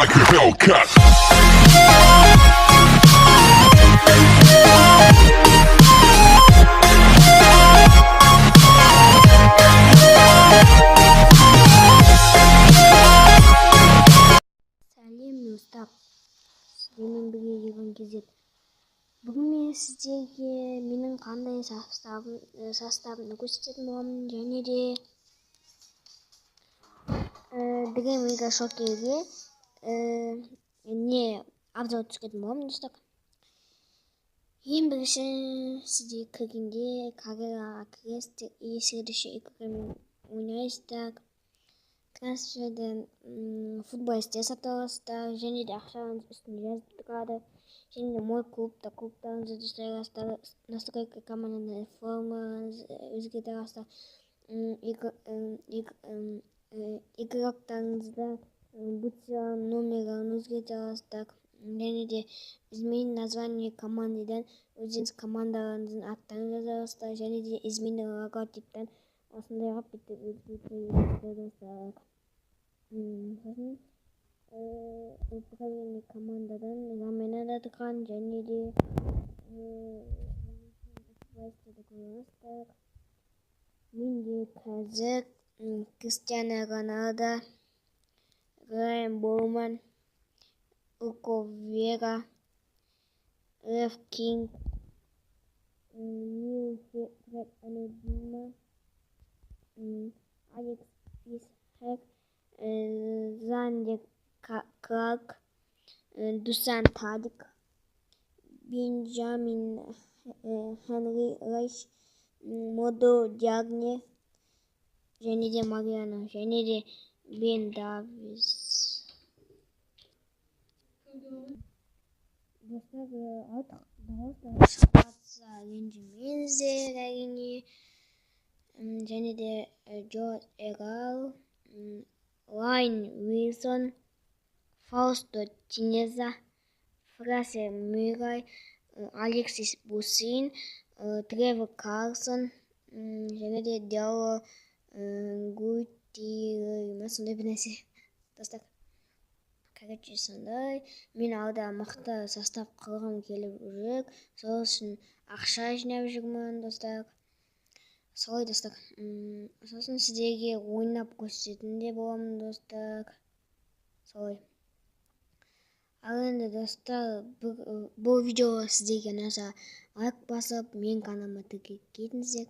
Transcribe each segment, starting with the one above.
like a Hellcat. Сәлем достар, сіздермен бірге жүрген кезек. Бүгін мен сіздерге менің қандай составымды көрсететін боламын, және де бірге мегашокерге не обзор түсіретін боламын достар. Ең бірінші сіздер кіргенде карьераға кіресіздер, следующий играмен ойнайсыздар. Трансферден футболистер сатып аласыздар, және де ақшаңыз үстінде жазып тұрады. Және де мой клубтарыңызды жасай аласыздар, настройка команданың формаңызды өзгерте аласыздар. Игроктарыңызды бутсияның номерлерін өзгерте аласыздар. Және де измени название командадан өзіңіз командаларыңыздың аттарын жаза аласыздар. Және де измени логотиптен осындай қылып өзгерте аласыздар. Сосын управление командадан замена да тұрған, және де футболистерді көре аласыздар. Менде қазір Криштиану Роналдо, Райан Боуман, Уко Вера, Лев Кинг, Нилфред Анедима, Алекс Писхек, Зандер Кларк, Дусан Тадик, Бенджамин Хенри Райш, Модо Диагне, және де Мариано, және де Бен Давис. Достар, артық қатса ренжімеңіздер әрине. Және де Джордж Эгал, Лайн Уилсон, Фаусто Тинеза, Фрасер Мюррей, Алексис Бусин, Тревор Карлсон, және де Диалло Гути, сондай бір нәрсе. Достар, короче, сондай. Мен алда мықты состав құрғым келіп жүр. Сол үшін ақша жинап жүрмін, достар. Солай, достар. Сосын сіздерге ойнап көрсететін де боламын, достар. Солай. Ал енді, достар, бұл видео сіздерге ұнаса лайк басып, менің каналыма тіркеліп кетіңіздер.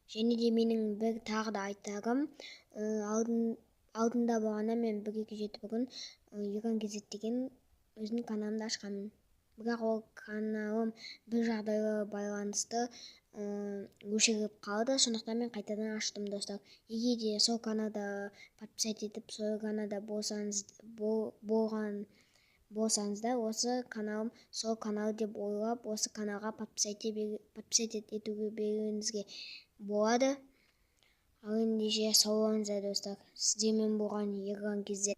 Және де менің бір тағы да айтарым, алдында болғанда мен 1-2-7 бүгін Еган Кезет деген өзімнің каналымды ашқанмын. Бірақ ол каналым бір жағдайға байланысты өшіріп қалды, сондықтан мен қайтадан аштым, достар. Егер де сол каналда подписать етіп, сол каналда болсаңыздар, осы каналым сол канал деп ойлап, осы каналға подписать етуге беруіңізге болады. Ал ендеше сау болыңыздар, достар. Сіздермен болған Еган Кезет.